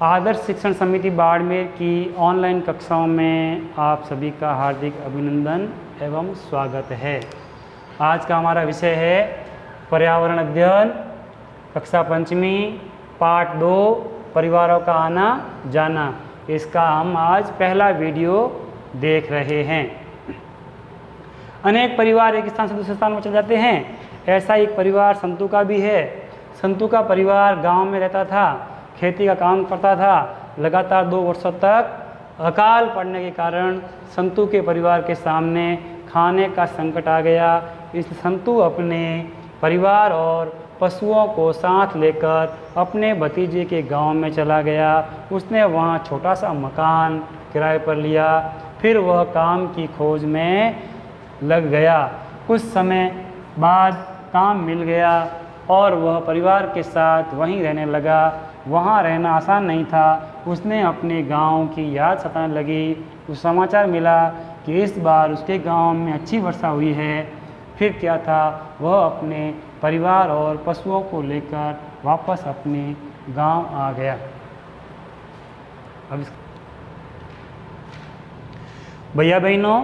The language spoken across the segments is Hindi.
आदर्श शिक्षण समिति बाड़मेर की ऑनलाइन कक्षाओं में आप सभी का हार्दिक अभिनंदन एवं स्वागत है। आज का हमारा विषय है पर्यावरण अध्ययन, कक्षा पंचमी, पाठ 2, परिवारों का आना जाना। इसका हम आज पहला वीडियो देख रहे हैं। अनेक परिवार एक स्थान से दूसरे स्थान में चले जाते हैं। ऐसा एक परिवार संतू का भी है। संतू का परिवार गांव में रहता था, खेती का काम करता था। लगातार 2 वर्षों तक अकाल पड़ने के कारण संतू के परिवार के सामने खाने का संकट आ गया। इसलिए संतू अपने परिवार और पशुओं को साथ लेकर अपने भतीजे के गांव में चला गया। उसने वहां छोटा सा मकान किराए पर लिया। फिर वह काम की खोज में लग गया। कुछ समय बाद काम मिल गया और वह परिवार के साथ वहीं रहने लगा। वहाँ रहना आसान नहीं था। उसने अपने गांव की याद सताने लगी। उस समाचार मिला कि इस बार उसके गांव में अच्छी वर्षा हुई है। फिर क्या था, वह अपने परिवार और पशुओं को लेकर वापस अपने गांव आ गया। अब भैया बहनों,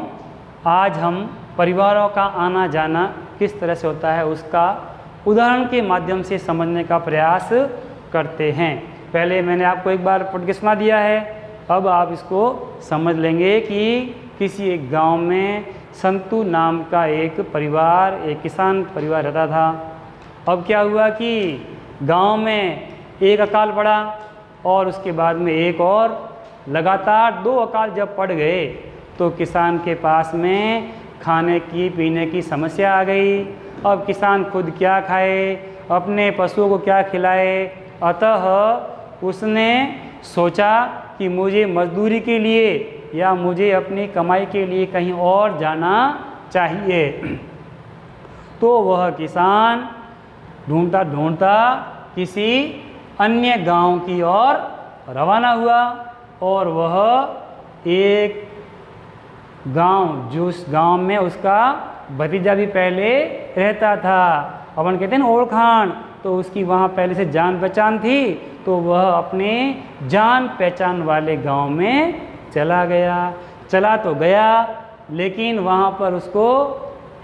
आज हम परिवारों का आना जाना किस तरह से होता है उसका उदाहरण के माध्यम से समझने का प्रयास करते हैं। पहले मैंने आपको एक बार पढ़ के सुना दिया है। अब आप इसको समझ लेंगे कि किसी एक गांव में संतू नाम का एक परिवार, एक किसान परिवार रहता था। अब क्या हुआ कि गांव में एक अकाल पड़ा और उसके बाद में एक और, लगातार 2 अकाल जब पड़ गए तो किसान के पास में खाने की पीने की समस्या आ गई। अब किसान खुद क्या खाए, अपने पशुओं को क्या खिलाए। अतः उसने सोचा कि मुझे मजदूरी के लिए या मुझे अपनी कमाई के लिए कहीं और जाना चाहिए। तो वह किसान ढूंढता ढूंढता किसी अन्य गांव की ओर रवाना हुआ और वह एक गांव, जिस गांव में उसका भतीजा भी पहले रहता था, अपन कहते हैं ना ओळखाण, तो उसकी वहाँ पहले से जान पहचान थी। तो वह अपने जान पहचान वाले गांव में चला गया। चला तो गया, लेकिन वहाँ पर उसको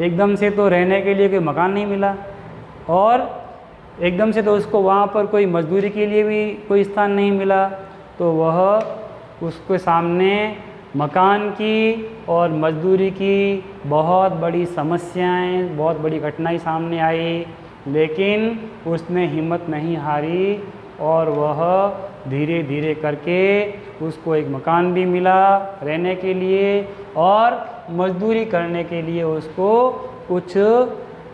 एकदम से तो रहने के लिए कोई मकान नहीं मिला और एकदम से तो उसको वहाँ पर कोई मजदूरी के लिए भी कोई स्थान नहीं मिला। तो वह उसके सामने मकान की और मजदूरी की बहुत बड़ी समस्याएं, बहुत बड़ी कठिनाई सामने आई। लेकिन उसने हिम्मत नहीं हारी और वह धीरे धीरे करके उसको एक मकान भी मिला रहने के लिए और मजदूरी करने के लिए उसको कुछ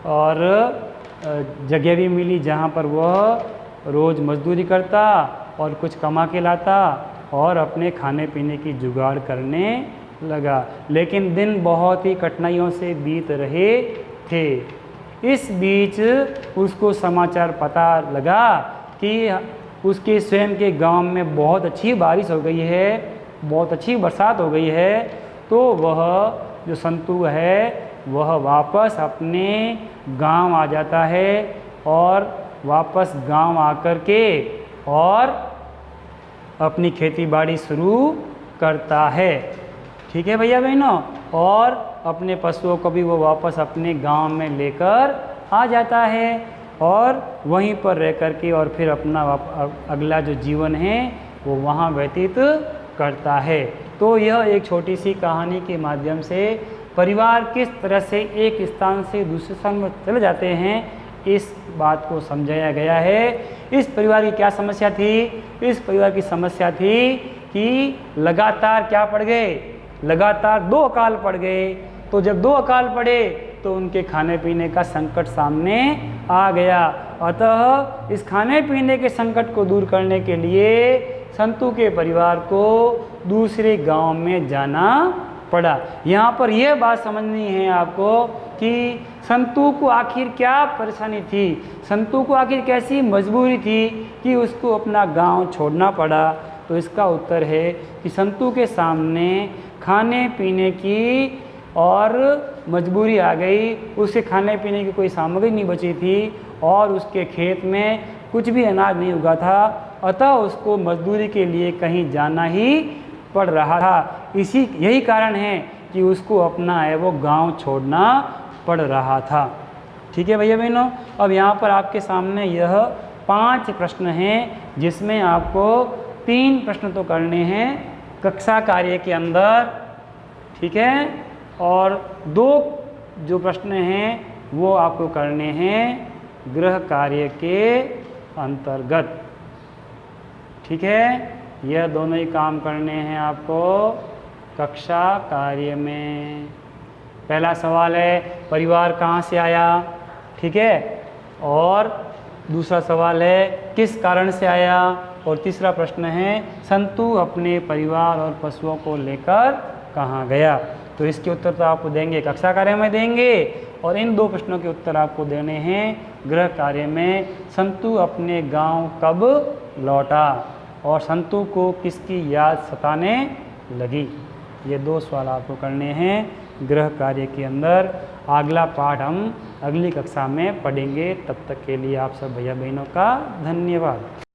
और जगह भी मिली जहाँ पर वह रोज़ मजदूरी करता और कुछ कमा के लाता और अपने खाने पीने की जुगाड़ करने लगा। लेकिन दिन बहुत ही कठिनाइयों से बीत रहे थे। इस बीच उसको समाचार पता लगा कि उसके स्वयं के गांव में बहुत अच्छी बारिश हो गई है, बहुत अच्छी बरसात हो गई है। तो वह जो संतू है वह वापस अपने गांव आ जाता है और वापस गांव आकर के और अपनी खेती बाड़ी शुरू करता है। ठीक है भैया बहनों, और अपने पशुओं को भी वो वापस अपने गांव में लेकर आ जाता है और वहीं पर रह कर के और फिर अपना अगला जो जीवन है वो वहाँ व्यतीत करता है। तो यह एक छोटी सी कहानी के माध्यम से परिवार किस तरह से एक स्थान से दूसरे स्थान में चले जाते हैं इस बात को समझाया गया है। इस परिवार की क्या समस्या थी? इस परिवार की समस्या थी कि लगातार क्या पड़ गए, लगातार 2 अकाल पड़ गए। तो जब 2 अकाल पड़े तो उनके खाने पीने का संकट सामने आ गया। अतः इस खाने पीने के संकट को दूर करने के लिए संतू के परिवार को दूसरे गांव में जाना पड़ा। यहाँ पर यह बात समझनी है आपको कि संतू को आखिर क्या परेशानी थी, संतू को आखिर कैसी मजबूरी थी कि उसको अपना गांव छोड़ना पड़ा। तो इसका उत्तर है कि संतू के सामने खाने पीने की और मजबूरी आ गई। उसे खाने पीने की कोई सामग्री नहीं बची थी और उसके खेत में कुछ भी अनाज नहीं उगा था, अतः उसको मजदूरी के लिए कहीं जाना ही पड़ रहा था। यही कारण है कि उसको अपना है वो गांव छोड़ना पड़ रहा था। ठीक है भैया बहनों, अब यहाँ पर आपके सामने यह 5 प्रश्न हैं, जिसमें आपको 3 प्रश्न तो करने हैं कक्षा कार्य के अंदर, ठीक है, और 2 जो प्रश्न हैं वो आपको करने हैं गृह कार्य के अंतर्गत। ठीक है, यह दोनों ही काम करने हैं आपको कक्षा कार्य में। पहला सवाल है परिवार कहाँ से आया, ठीक है, और दूसरा सवाल है किस कारण से आया, और तीसरा प्रश्न है संतु अपने परिवार और पशुओं को लेकर कहाँ गया। तो इसके उत्तर तो आपको देंगे कक्षा कार्य में देंगे, और इन 2 प्रश्नों के उत्तर आपको देने हैं गृह कार्य में। संतु अपने गांव कब लौटा और संतु को किसकी याद सताने लगी, ये 2 सवाल आपको करने हैं गृह कार्य के अंदर। अगला पाठ हम अगली कक्षा में पढ़ेंगे। तब तक के लिए आप सब भैया बहनों का धन्यवाद।